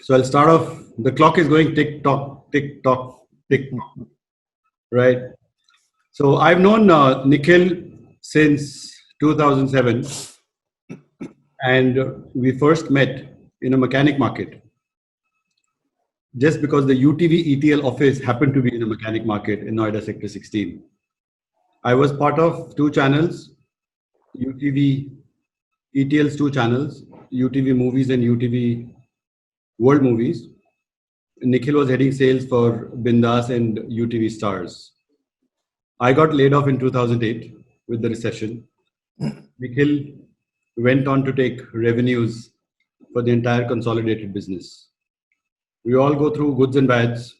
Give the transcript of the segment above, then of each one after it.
So I'll start off. The clock is going tick tock, tick tock, tick tock, right? So I've known Nikhil since 2007, and we first met in a mechanic market just because the UTV ETL office happened to be in a mechanic market in Noida Sector 16. I was part of two channels, UTV ETL's two channels, UTV Movies and UTV World Movies. Nikhil was heading sales for Bindas and UTV Stars. I got laid off in 2008 with the recession. Nikhil went on to take revenues for the entire consolidated business. We all go through goods and bads.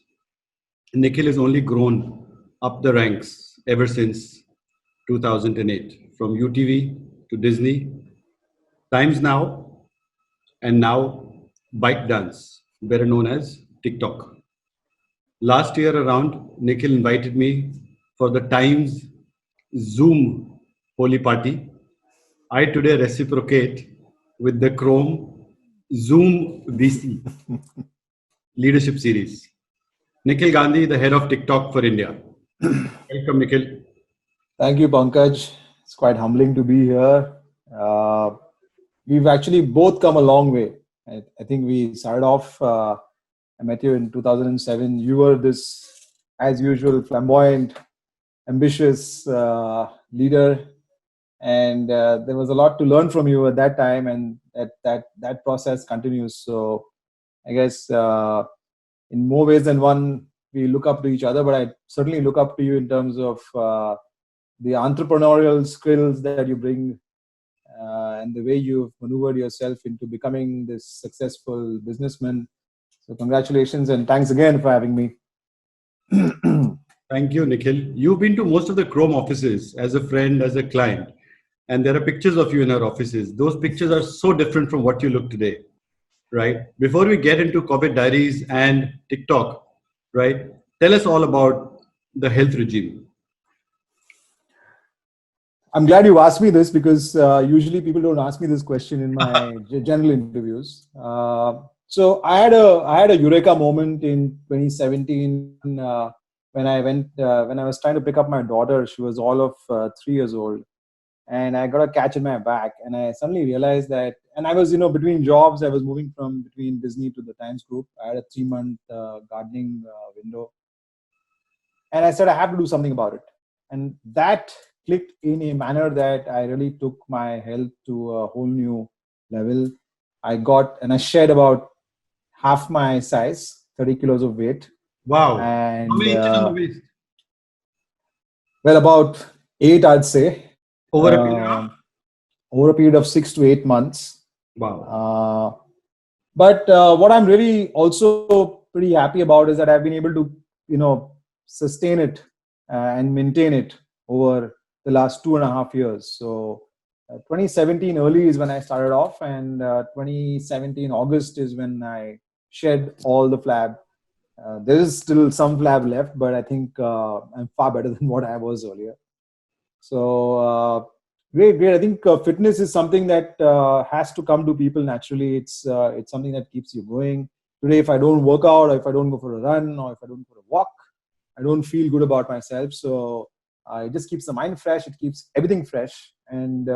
Nikhil has only grown up the ranks ever since 2008, from UTV to Disney, Times Now, and now ByteDance, better known as TikTok. Last year around, Nikhil invited me for the Times Zoom Holy Party. I today reciprocate with the Chrome Zoom VC Leadership Series. Nikhil Gandhi, the head of TikTok for India. Welcome, Nikhil. Thank you, Pankaj. It's quite humbling to be here. We've actually both come a long way. I think we started off, I met you in 2007. You were this, as usual, flamboyant, ambitious leader. And there was a lot to learn from you at that time. And that process continues. So I guess in more ways than one, we look up to each other. But I certainly look up to you in terms of the entrepreneurial skills that you bring and the way you've maneuvered yourself into becoming this successful businessman. So congratulations and thanks again for having me. Thank you, Nikhil. You've been to most of the Chrome offices as a friend, as a client, and there are pictures of you in our offices. Those pictures are so different from what you look today, right? Before we get into COVID Diaries and TikTok, right? Tell us all about the health regime. I'm glad you asked me this because usually people don't ask me this question in my general interviews. So I had a eureka moment in 2017 when I was trying to pick up my daughter. She was all of 3 years old, and I got a catch in my back, and I suddenly realized that. And I was between jobs. I was moving from between Disney to the Times Group. I had a 3-month gardening window, and I said I have to do something about it, and that clicked in a manner that I really took my health to a whole new level. I shed about half my size, 30 kilos of weight. Wow. And how many inches on the waist? Well, about 8, I'd say. Over a period of 6 to 8 months. Wow. But what I'm really also pretty happy about is that I've been able to, sustain it and maintain it over the last 2.5 years. So 2017 early is when I started off, and 2017 August is when I shed all the flab. There is still some flab left, but I think I'm far better than what I was earlier. So great. I think fitness is something that has to come to people naturally. It's something that keeps you going. Today, if I don't work out, or if I don't go for a run, or if I don't go for a walk, I don't feel good about myself. So it just keeps the mind fresh. It keeps everything fresh. And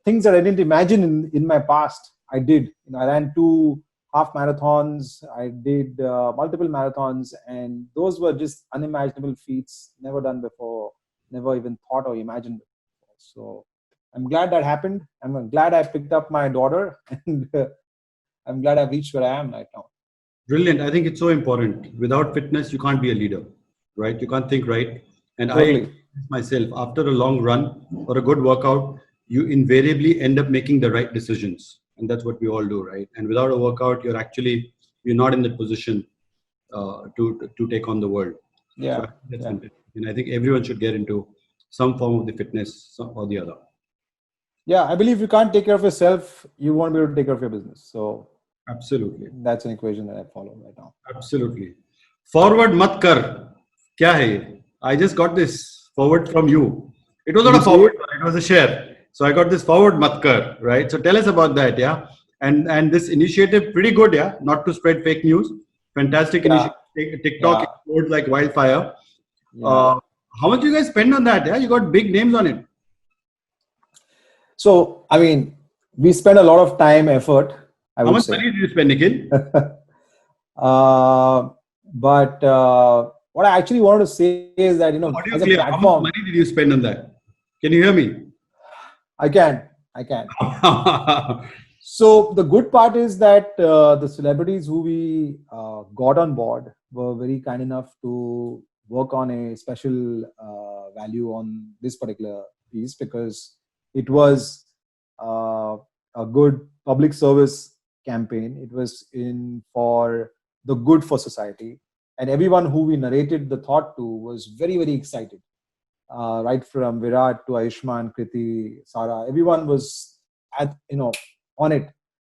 things that I didn't imagine in my past, I did. I ran 2 half marathons. I did multiple marathons, and those were just unimaginable feats, never done before, never even thought or imagined before. So I'm glad that happened. I'm glad I picked up my daughter, and I'm glad I've reached where I am right now. Brilliant. I think it's so important. Without fitness, you can't be a leader, right? You can't think right. And Totally. I myself, after a long run or a good workout, you invariably end up making the right decisions. And that's what we all do, right? And without a workout, you're not in that position to take on the world. Yeah. So that's fantastic. And I think everyone should get into some form of the fitness or the other. Yeah, I believe you can't take care of yourself, you won't be able to take care of your business. So absolutely, that's an equation that I follow right now. Absolutely. Forward mat kar. Kya hai? I just got this forward from you. It was not a forward, it was a share. So I got this forward mat kar, right? So tell us about that, yeah? And this initiative pretty good, yeah. Not to spread fake news. Fantastic Yeah, initiative. TikTok yeah, explodes like wildfire. yeah. Uh, how much do you guys spend on that? Yeah, you got big names on it. So, I mean, we spend a lot of time, effort, I How would much say. money did you spend, Nikhil? uh, but what I actually wanted to say is that, Audio as a clear. How much platform, money did you spend on that? Can you hear me? I can. So the good part is that the celebrities who we got on board were very kind enough to work on a special value on this particular piece, because it was uh, a good public service campaign. It was in for the good for society, and everyone who we narrated the thought to was very, very excited. Right from Virat to Ayushman, Kriti, Sara, everyone was on it.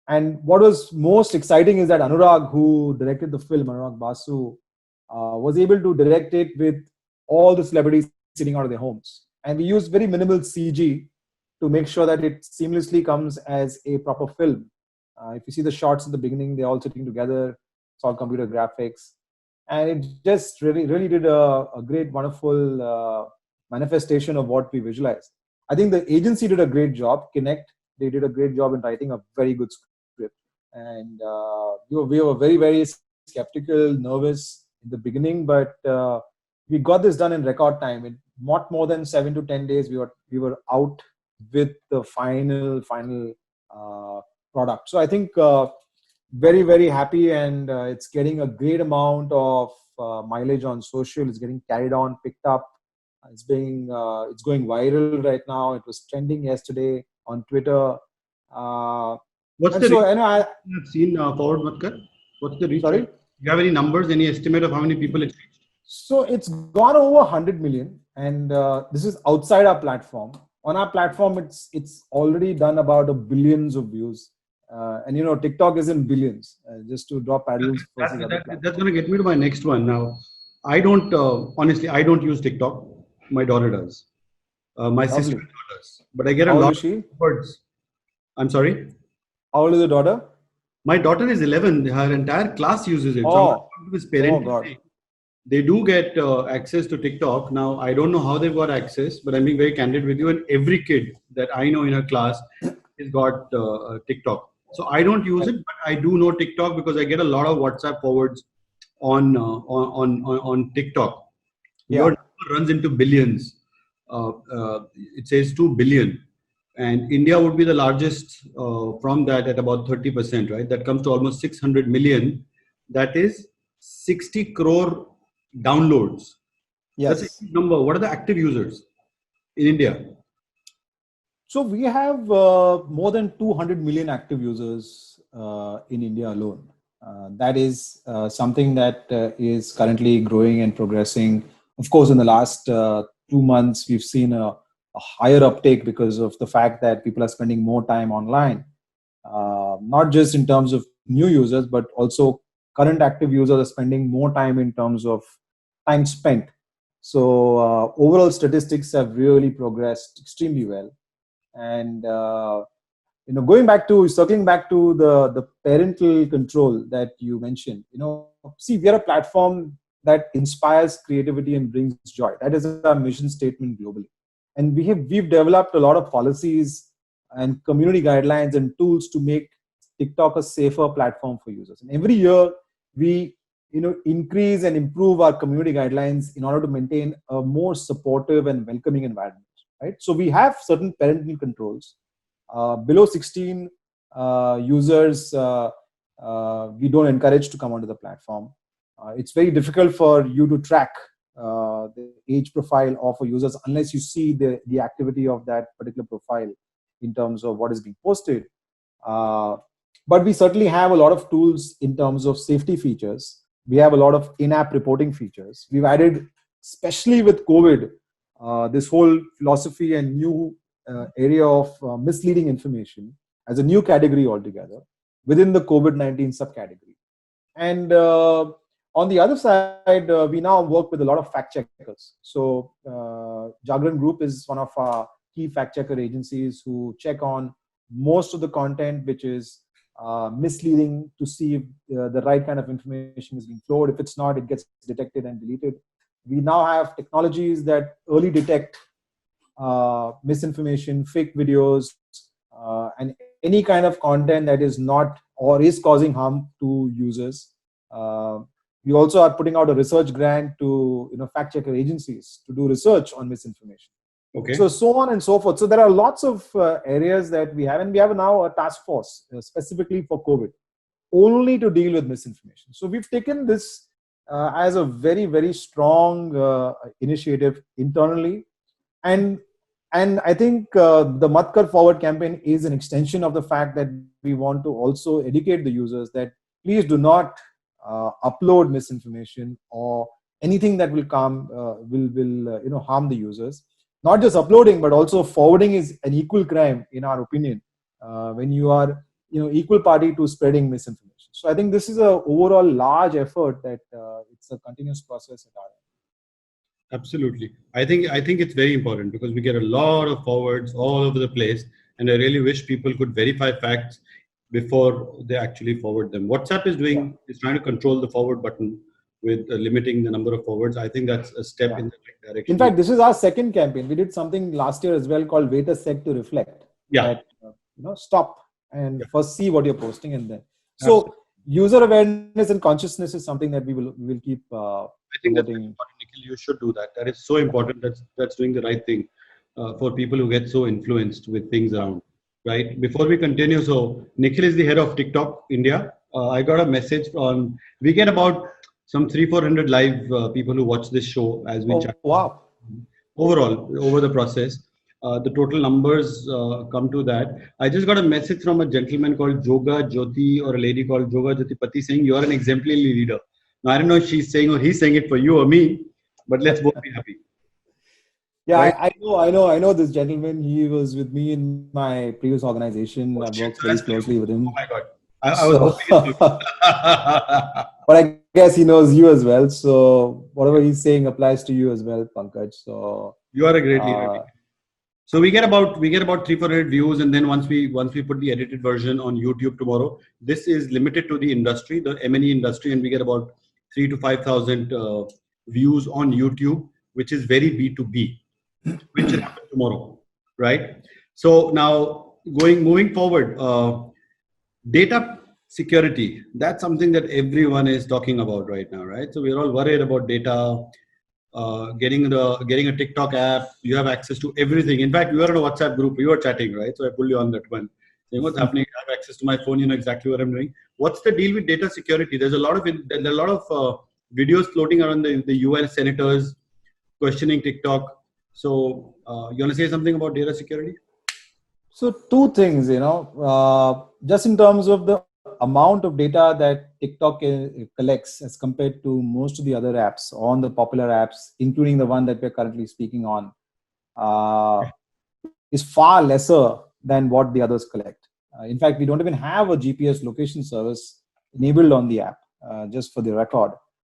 And what was most exciting is that Anurag, who directed the film, Anurag Basu, was able to direct it with all the celebrities sitting out of their homes. And we used very minimal CG to make sure that it seamlessly comes as a proper film. If you see the shots in the beginning, they're all sitting together. It's all computer graphics. And it just really, really did a great, wonderful manifestation of what we visualized. I think the agency did a great job. Connect, they did a great job in writing a very good script. And we were very, very skeptical, nervous in the beginning, but we got this done in record time. In not more than 7 to 10 days, we were out with the final product. So I think very, very happy, and it's getting a great amount of mileage on social. It's getting carried on, picked up. It's going viral right now. It was trending yesterday on Twitter. What's And the so, reach I you have seen, Forward Matkar? What's the reach? sorry. Do you have any numbers, any estimate of how many people it's reached? So it's gone over 100 million, and this is outside our platform. On our platform, it's already done about a billions of views, and TikTok is in billions. Just to drop parallels versus other That's platforms. going to get me to my next one. Now, I don't, honestly, I don't use TikTok. My daughter does. My Lovely. sister-in-law does. But I get a How old lot is of she? words. I'm sorry. How old is the daughter? My daughter is 11. Her entire class uses it. So I'm not Oh, going to this oh parental God. thing. They do get access to TikTok. Now, I don't know how they've got access, but I'm being very candid with you. And every kid that I know in her class has got TikTok. So I don't use it, Right. but I do know TikTok because I get a lot of WhatsApp forwards on TikTok. Your Yeah. number runs into billions. It says 2 billion. And India would be the largest from that at about 30%, right? That comes to almost 600 million. That is 60 crore downloads. That's a Yes. huge number. What are the active users in India? So we have more than 200 million active users in India alone. That is something that is currently growing and progressing. Of course, in the last 2 months, we've seen a higher uptake because of the fact that people are spending more time online. Not just in terms of new users, but also current active users are spending more time in terms of time spent. So overall statistics have really progressed extremely well. And circling back to the parental control that you mentioned, see, we are a platform that inspires creativity and brings joy. That is our mission statement globally. And we've developed a lot of policies and community guidelines and tools to make TikTok a safer platform for users. And every year we increase and improve our community guidelines in order to maintain a more supportive and welcoming environment. Right? So we have certain parental controls. Below 16 users, we don't encourage to come onto the platform. It's very difficult for you to track the age profile of a users unless you see the activity of that particular profile in terms of what is being posted. But we certainly have a lot of tools in terms of safety features. We have a lot of in-app reporting features. We've added, especially with COVID, this whole philosophy and new area of misleading information as a new category altogether within the COVID-19 subcategory. And on the other side, we now work with a lot of fact checkers. So Jagran Group is one of our key fact checker agencies who check on most of the content which is misleading to see if the right kind of information is being flowed. If it's not, it gets detected and deleted. We now have technologies that early detect misinformation, fake videos, and any kind of content that is not or is causing harm to users. We also are putting out a research grant to fact checker agencies to do research on misinformation. Okay. So on and so forth. So there are lots of areas that we have, and we have now a task force specifically for COVID, only to deal with misinformation. So we've taken this as a very, very strong initiative internally, and I think the Mat Kar Forward campaign is an extension of the fact that we want to also educate the users that please do not upload misinformation or anything that will harm the users. Not just uploading, but also forwarding is an equal crime, in our opinion, when you are equal party to spreading misinformation. So I think this is a overall large effort that it's a continuous process at our end. Absolutely. I think it's very important because we get a lot of forwards all over the place, and I really wish people could verify facts before they actually forward them. WhatsApp is trying to control the forward button with limiting the number of forwards. I think that's a step in the right direction. In fact, this is our second campaign. We did something last year as well called Wait a Sec to Reflect. Yeah. That, stop and first see what you're posting and then. So user awareness and consciousness is something that we will keep. I think that's very important, Nikhil. You should do that. That is so important. That's doing the right thing for people who get so influenced with things around. Right. Before we continue, so Nikhil is the head of TikTok India. I got a message we get about some 300-400 live people who watch this show as we chat. Wow. Overall, over the process, the total numbers come to that. I just got a message from a gentleman called Joga Jyoti or a lady called Joga Jyoti Pati saying you are an exemplary leader. Now, I don't know if she's saying or he's saying it for you or me, but let's both be happy. Yeah, right? I know this gentleman. He was with me in my previous organization. I worked very closely with him. Oh my God. I was hoping but I guess he knows you as well. So whatever he's saying applies to you as well, Pankaj. So you are a great leader. So we get about 300-400 views, and then once we put the edited version on YouTube tomorrow, this is limited to the industry, the M&E industry, and we get about 3,000 to 5,000 views on YouTube, which is very B2B, which will happen tomorrow, right? So now moving forward, data security, that's something that everyone is talking about right now, right? So we're all worried about data. Getting a TikTok app, you have access to everything. In fact, we were in a WhatsApp group, we were chatting, right? So I pulled you on that one. Saying what's happening, I have access to my phone, you know exactly what I'm doing. What's the deal with data security? There's a lot of videos floating around the US senators questioning TikTok. So you want to say something about data security? So two things, just in terms of the amount of data that TikTok collects as compared to most of the other apps on the popular apps, including the one that we're currently speaking on, is far lesser than what the others collect. In fact, we don't even have a GPS location service enabled on the app, just for the record.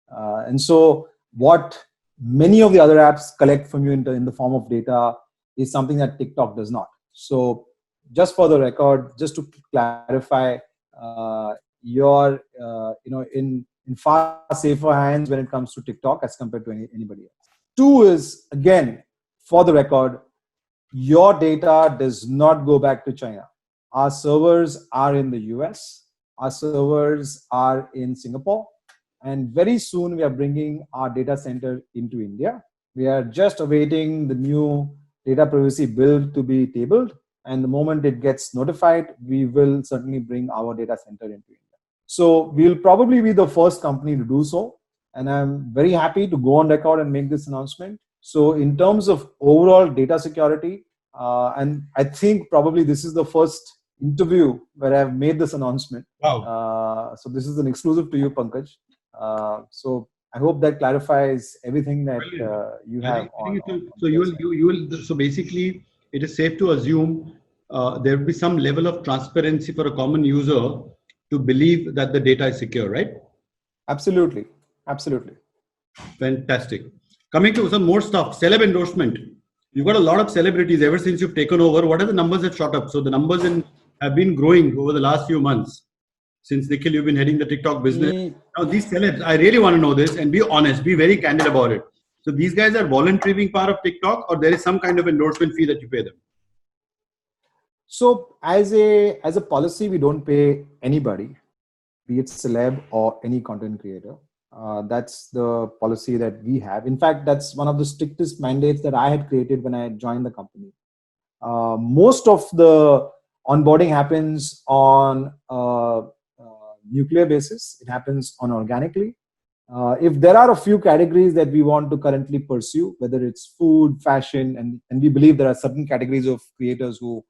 And so what many of the other apps collect from you in the form of data is something that TikTok does not. So just for the record, just to clarify, you're in far safer hands when it comes to TikTok as compared to anybody else. Two is, again, for the record, your data does not go back to China. Our servers are in the US, our servers are in Singapore, and very soon we are bringing our data center into India. We are just awaiting the new data privacy bill to be tabled. And the moment it gets notified, we will certainly bring our data center into India. So we'll probably be the first company to do so. And I'm very happy to go on record and make this announcement. So in terms of overall data security, and I think probably this is the first interview where I've made this announcement. Wow. So this is an exclusive to you, Pankaj. So I hope that clarifies everything that you have. So basically, it is safe to assume there will be some level of transparency for a common user to believe that the data is secure, right? Absolutely. Absolutely. Fantastic. Coming to some more stuff, celeb endorsement. You've got a lot of celebrities ever since you've taken over. What are the numbers that shot up? So the numbers have been growing over the last few months. since Nikhil, you've been heading the TikTok business. E- Now, these celebs, I really want to know this and be honest, be very candid about it. So these guys are voluntary being part of TikTok, or there is some kind of endorsement fee that you pay them? So as a policy, we don't pay anybody, be it celeb or any content creator. That's the policy that we have. In fact, that's one of the strictest mandates that I had created when I joined the company. Most of the onboarding happens on nuclear basis. It happens on organically. If there are a few categories that we want to currently pursue, whether it's food, fashion, and we believe there are certain categories of creators who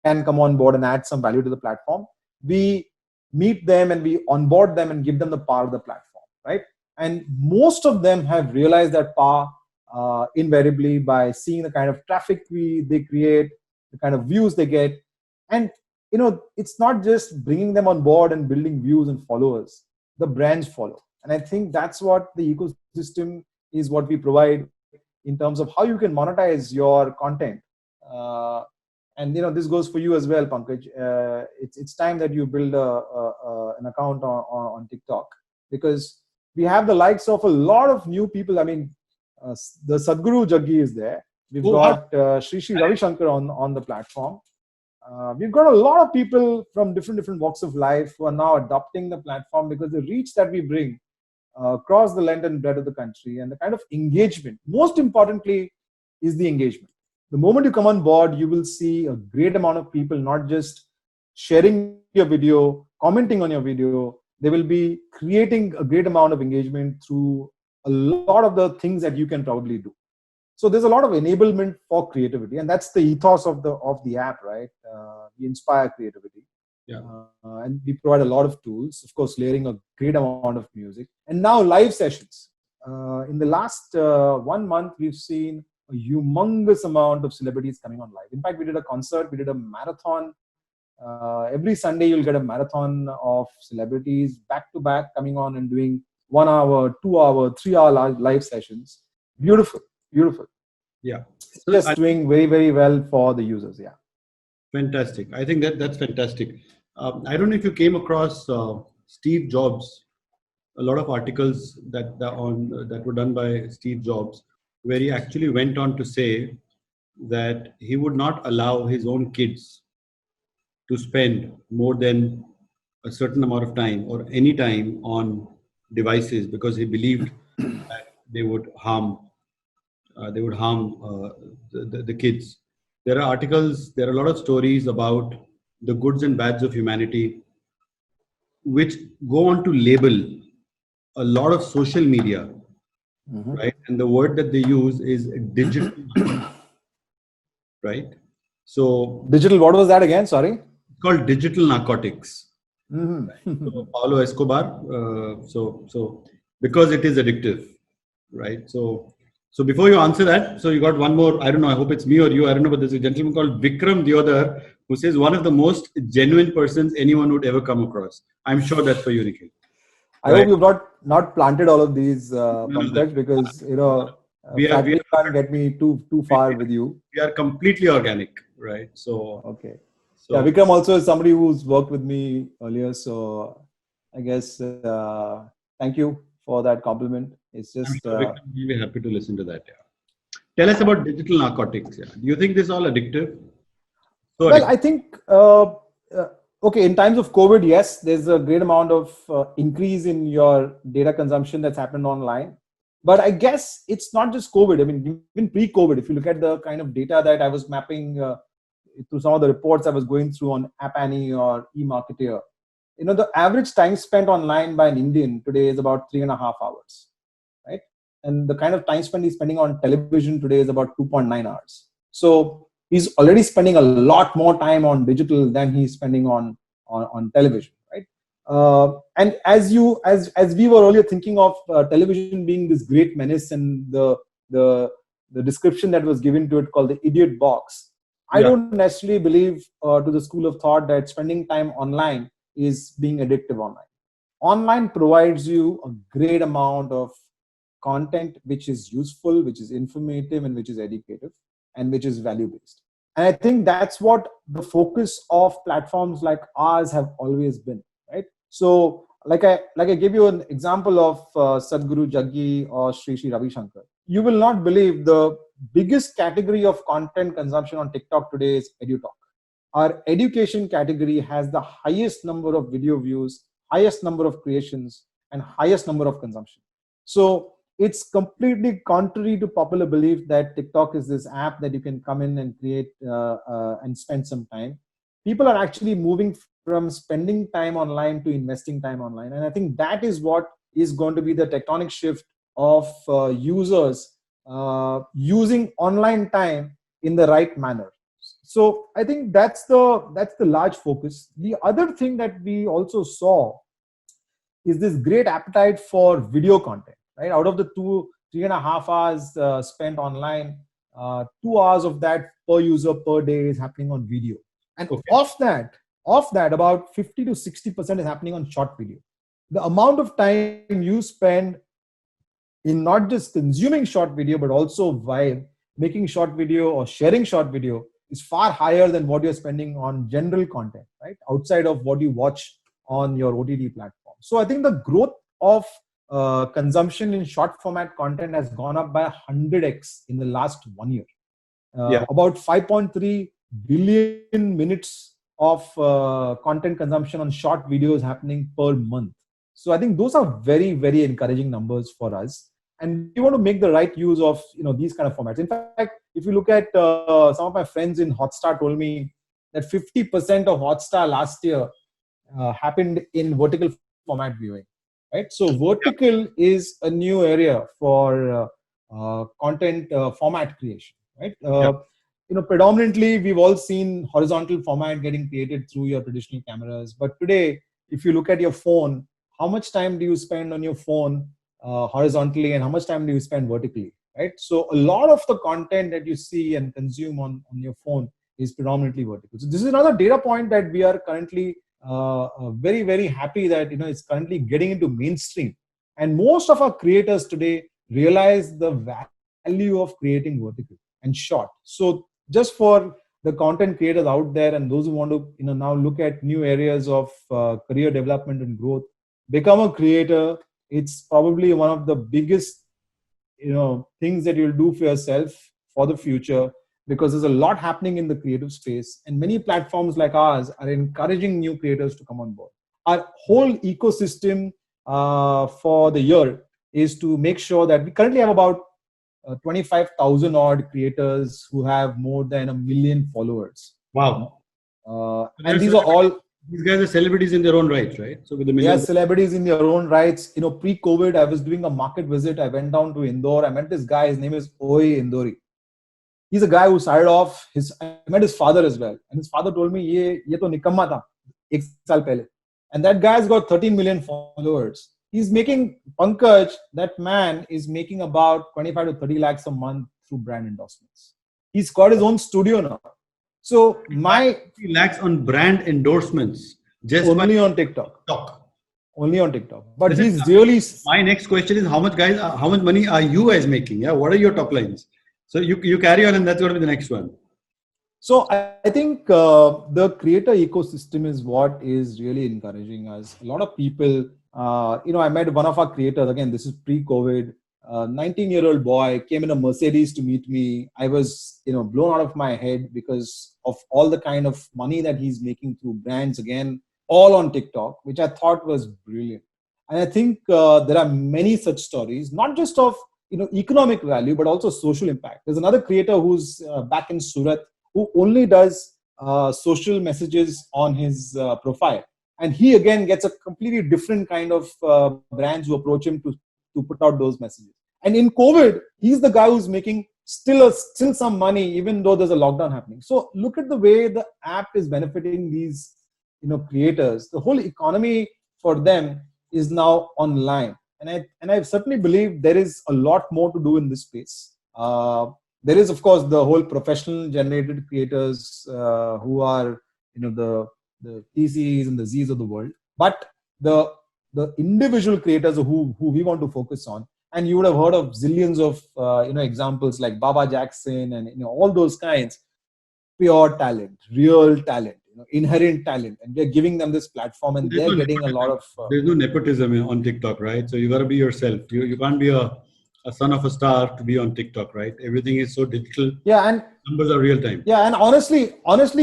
can come on board and add some value to the platform, we meet them and we onboard them and give them the power of the platform, right? And most of them have realized that power invariably by seeing the kind of traffic they create, the kind of views they get. And it's not just bringing them on board and building views and followers, the brands follow. And I think that's what the ecosystem is, what we provide in terms of how you can monetize your content. And this goes for you as well, Pankaj. It's time that you build an account on TikTok, because we have the likes of a lot of new people. I mean, the Sadhguru Jaggi is there. We've got Sri Ravi Shankar on the platform. We've got a lot of people from different walks of life who are now adopting the platform, because the reach that we bring across the length and breadth of the country, and the kind of engagement, most importantly, is the engagement. The moment you come on board, you will see a great amount of people not just sharing your video, commenting on your video. They will be creating a great amount of engagement through a lot of the things that you can probably do. So there's a lot of enablement for creativity, and that's the ethos of the app, right? We inspire creativity. Yeah. And we provide a lot of tools, of course, layering a great amount of music. And now live sessions. In the last 1 month, we've seen a humongous amount of celebrities coming on live. In fact, we did a concert, we did a marathon. Every Sunday, you'll get a marathon of celebrities back to back coming on and doing 1 hour, 2 hour, 3 hour live sessions. Beautiful. Yeah. So just doing very, very well for the users. Yeah. Fantastic. I think that's fantastic. I don't know if you came across Steve Jobs. A lot of articles that were done by Steve Jobs, where he actually went on to say that he would not allow his own kids to spend more than a certain amount of time or any time on devices, because he believed that they would harm the kids. There are articles, there are a lot of stories about the goods and bads of humanity, which go on to label a lot of social media, right? And the word that they use is digital, right? So digital, what was that again? Sorry. It's called digital narcotics. Mm-hmm. Right? So Paulo Escobar. So because it is addictive, right? So before you answer that, so you got one more. I don't know. I hope it's me or you. I don't know, but there's a gentleman called Vikram Deodhar who says one of the most genuine persons anyone would ever come across. I'm sure that's for you, Nikhil. I hope you've not planted all of these, Pankaj, because we can't get me too far with you. We are completely organic, right? So okay. Yeah, Vikram also is somebody who's worked with me earlier, so I guess thank you for that compliment. It's just I'm sure Vikram will be happy to listen to that. Yeah. Tell us about digital narcotics. Yeah. Do you think this is all addictive? So well, I think okay, in times of COVID, yes, there's a great amount of increase in your data consumption that's happened online. But I guess it's not just COVID. I mean, even pre-COVID, if you look at the kind of data that I was mapping through some of the reports I was going through on App Annie or eMarketer, the average time spent online by an Indian today is about 3.5 hours, right? And the kind of time spent he's spending on television today is about 2.9 hours. So he's already spending a lot more time on digital than he's spending on television, right? And as we were earlier thinking of television being this great menace, and the description that was given to it called the idiot box, I don't necessarily believe to the school of thought that spending time online is being addictive online. Online provides you a great amount of content which is useful, which is informative, and which is educative, and which is value-based. And I think that's what the focus of platforms like ours have always been, right? So like I gave you an example of Sadhguru Jaggi or Sri Ravi Shankar. You will not believe the biggest category of content consumption on TikTok today is EduTalk. Our education category has the highest number of video views, highest number of creations, and highest number of consumption. So it's completely contrary to popular belief that TikTok is this app that you can come in and create and spend some time. People are actually moving from spending time online to investing time online, and I think that is what is going to be the tectonic shift of users using online time in the right manner. So I think that's the large focus. The other thing that we also saw is this great appetite for video content, right? Out of the 3.5 hours spent online, 2 hours of that per user per day is happening on video. And Okay. of that, about 50 to 60% is happening on short video. The amount of time you spend in not just consuming short video, but also while making short video or sharing short video is far higher than what you're spending on general content, right? Outside of what you watch on your OTT platform. So I think the growth of consumption in short format content has gone up by 100x in the last 1 year. Yeah. About 5.3 billion minutes of content consumption on short videos happening per month. So I think those are very, very encouraging numbers for us. And we want to make the right use of these kind of formats. In fact, if you look at some of my friends in Hotstar told me that 50% of Hotstar last year happened in vertical format viewing, right? So vertical is a new area for content format creation, right? Predominantly we've all seen horizontal format getting created through your traditional cameras, but today, if you look at your phone, how much time do you spend on your phone horizontally and how much time do you spend vertically, right? So a lot of the content that you see and consume on your phone is predominantly vertical. So this is another data point that we are currently very, very happy that it's currently getting into mainstream. And most of our creators today realize the value of creating vertical and short. So just for the content creators out there and those who want to now look at new areas of career development and growth, become a creator. It's probably one of the biggest things that you'll do for yourself for the future, because there's a lot happening in the creative space and many platforms like ours are encouraging new creators to come on board. Our whole ecosystem for the year is to make sure that we currently have about 25,000 odd creators who have more than 1 million followers. Wow. And these are all... These guys are celebrities in their own rights, right? So with the millions, celebrities in their own rights. Pre-COVID, I was doing a market visit. I went down to Indore. I met this guy. His name is Oi Indori. He's a guy who started off. I met his father as well, and his father told me, "Ye to nikamma tha, ek saal pehle." And that guy's got 13 million followers. He's making Pankaj. That man is making about 25 to 30 lakhs a month through brand endorsements. He's got his own studio now. So my lakhs on brand endorsements just only on TikTok. Only on TikTok. But he's really... My next question is how much money are you guys making? Yeah, what are your top lines? So you carry on, and that's going to be the next one. So I think the creator ecosystem is what is really encouraging us. A lot of people, I met one of our creators. Again, this is pre-COVID. 19-year-old boy came in a Mercedes to meet me. I was, blown out of my head because of all the kind of money that he's making through brands, again, all on TikTok, which I thought was brilliant. And I think there are many such stories, not just of, economic value, but also social impact. There's another creator who's back in Surat who only does social messages on his profile. And he, again, gets a completely different kind of brands who approach him to put out those messages. And in COVID, he's the guy who's making still some money, even though there's a lockdown happening. So look at the way the app is benefiting these, creators. The whole economy for them is now online. And I certainly believe there is a lot more to do in this space. There is, of course, the whole professional generated creators who are, the TCs and the Zs of the world. But the individual creators who we want to focus on, and you would have heard of zillions of examples like Baba Jackson and all those kinds, pure talent, real talent. inherent talent, and we're giving them this platform, and There's they're no getting a lot nepotism. of There's no nepotism on TikTok, right? So you got to be yourself. You can't be a son of a star to be on TikTok, right? Everything is so digital. yeah. Numbers are real time. And honestly,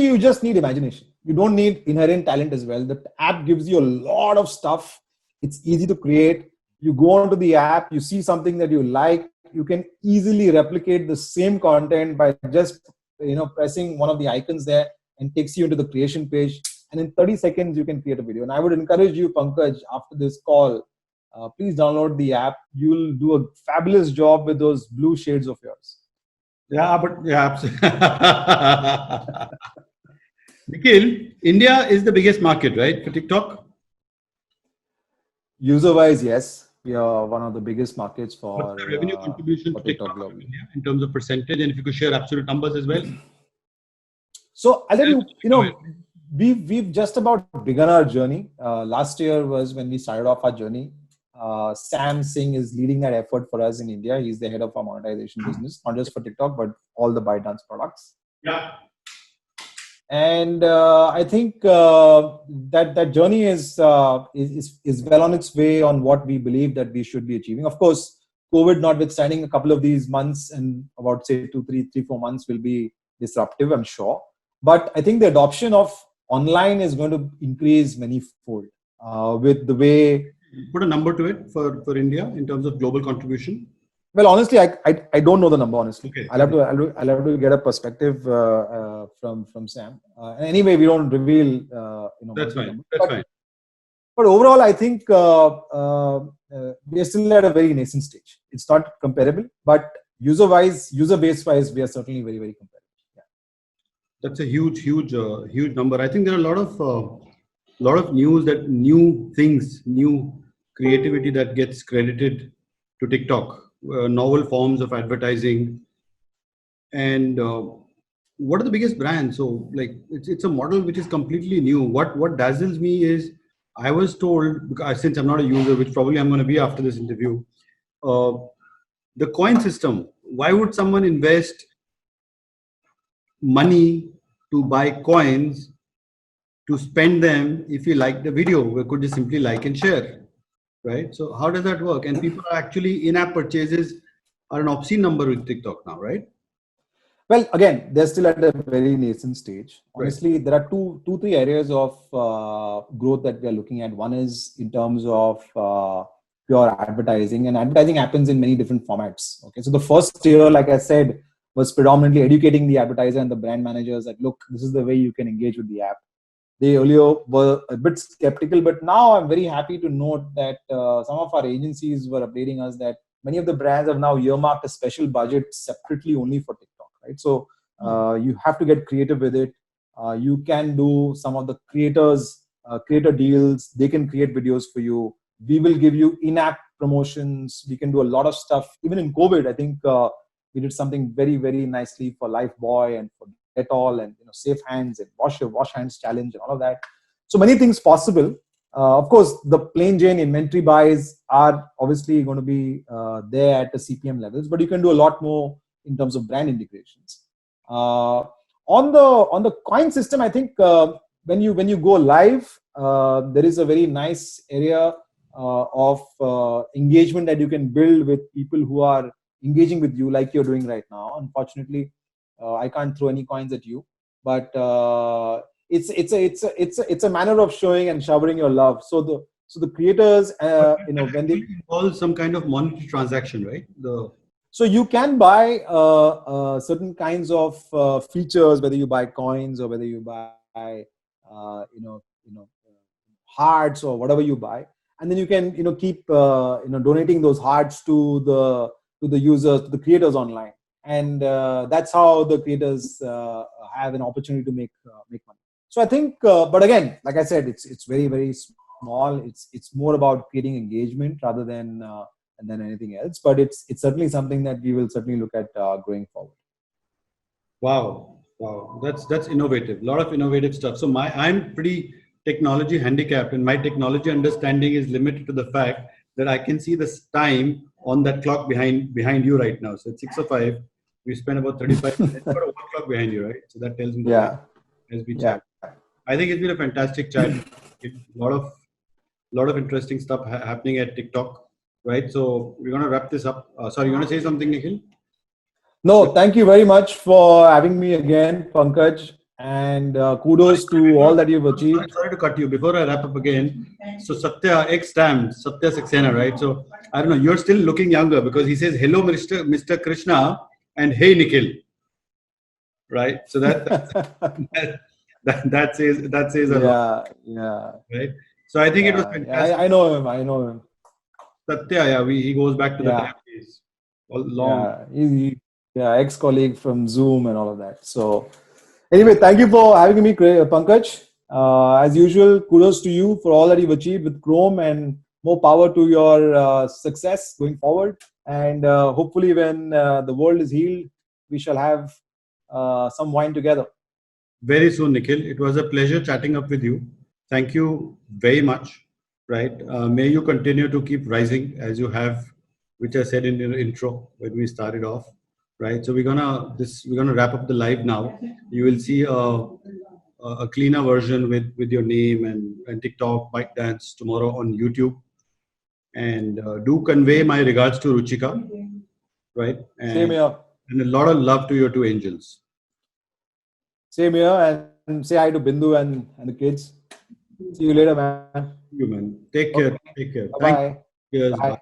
you just need imagination. You don't need inherent talent as well. The app gives you a lot of stuff. It's easy to create. You go onto the app, you see something that you like, you can easily replicate the same content by just pressing one of the icons there, and takes you into the creation page. And in 30 seconds, you can create a video. And I would encourage you, Pankaj, after this call, please download the app. You'll do a fabulous job with those blue shades of yours. Yeah, but yeah, absolutely. Nikhil, India is the biggest market, right, for TikTok? User-wise, yes, we are one of the biggest markets for What's the revenue contribution to TikTok globally. in India in terms of percentage, and if you could share absolute numbers as well? So I'll tell you, we've just about begun our journey. Last year was when we started off our journey. Sam Singh is leading that effort for us in India. He's the head of our monetization business, not just for TikTok, but all the ByteDance products. Yeah. And I think that journey is well on its way on what we believe that we should be achieving. Of course, COVID notwithstanding, a couple of these months and about say 4 months will be disruptive, I'm sure. But I think the adoption of online is going to increase manyfold with the way. Put a number to it for India in terms of global contribution. Well, honestly, I don't know the number. Honestly, Okay. I'll have to get a perspective from Sam. And anyway, we don't reveal. That's fine. That's fine. But overall, I think we are still at a very nascent stage. It's not comparable, but user base wise, we are certainly very, very comparable. Yeah. That's a huge number. I think there are a lot of news that new creativity that gets credited to TikTok. Novel forms of advertising, and what are the biggest brands? So like it's a model which is completely new. What dazzles me is I was told, because since I'm not a user, which probably I'm going to be after this interview, the coin system. Why would someone invest money to buy coins to spend them if you like the video? We could just simply like and share. Right. So how does that work? And people are actually in-app purchases are an obscene number with TikTok now, right? Well, again, they're still at a very nascent stage. Honestly, right. There are three areas of growth that we are looking at. One is in terms of pure advertising, and advertising happens in many different formats. Okay, so the first year, like I said, was predominantly educating the advertiser and the brand managers that look, this is the way you can engage with the app. They earlier were a bit skeptical, but now I'm very happy to note that some of our agencies were updating us that many of the brands have now earmarked a special budget separately only for TikTok, right? So you have to get creative with it. You can do some of the creator deals. They can create videos for you. We will give you in-app promotions. We can do a lot of stuff. Even in COVID, I think we did something very, very nicely for Lifebuoy and for Dettol and safe hands and wash hands challenge and all of that. So many things possible. Of course, the plain Jane inventory buys are obviously going to be there at the CPM levels, but you can do a lot more in terms of brand integrations. On the coin system, I think when you go live, there is a very nice area of engagement that you can build with people who are engaging with you like you're doing right now. Unfortunately, I can't throw any coins at you, but it's a manner of showing and showering your love. So the creators, when they involve some kind of monetary transaction, right? So you can buy certain kinds of features, whether you buy coins or whether you buy hearts or whatever you buy, and then you can keep donating those hearts to the users, to the creators online. And that's how the creators have an opportunity to make money. So I think, but again, like I said, it's very, very small. It's more about creating engagement rather than anything else. But it's certainly something that we will certainly look at going forward. Wow, that's innovative. A lot of innovative stuff. So I'm pretty technology handicapped, and my technology understanding is limited to the fact that I can see the time on that clock behind you right now. So it's 6:05. We spent about 35 minutes. Got a clock behind you, right? So that tells me Yeah. as we chat. I think it's been a fantastic chat. A lot of interesting stuff happening at TikTok, right? So we're gonna wrap this up. Sorry, you wanna say something, Nikhil? No, thank you very much for having me again, Pankaj, and kudos to all that you've achieved. Sorry to cut you. Before I wrap up again, so Satya ex-Tam, Satya Saxena, right? So I don't know. You're still looking younger because he says hello, Mr. Krishna, and hey, Nikhil, right? So that says a lot, yeah. right? So I think it was Yeah, fantastic. I know him. I know him. Satya, yeah, he goes back to the Yeah. Tam days, all long. Yeah, ex-colleague from Zoom and all of that. So, anyway, thank you for having me, Pankaj. As usual, kudos to you for all that you've achieved with Chrome, and more power to your success going forward. And hopefully, when the world is healed, we shall have some wine together. Very soon, Nikhil. It was a pleasure chatting up with you. Thank you very much. Right. May you continue to keep rising as you have, which I said in your intro when we started off. Right. So we're gonna wrap up the live now. You will see a cleaner version with your name and TikTok, ByteDance tomorrow on YouTube. And do convey my regards to Ruchika. Right. Same here. And a lot of love to your two angels. Same here, and say hi to Bindu and the kids. See you later, man. You man. Take care. Take care. Bye-bye. Cheers. Bye. Bye.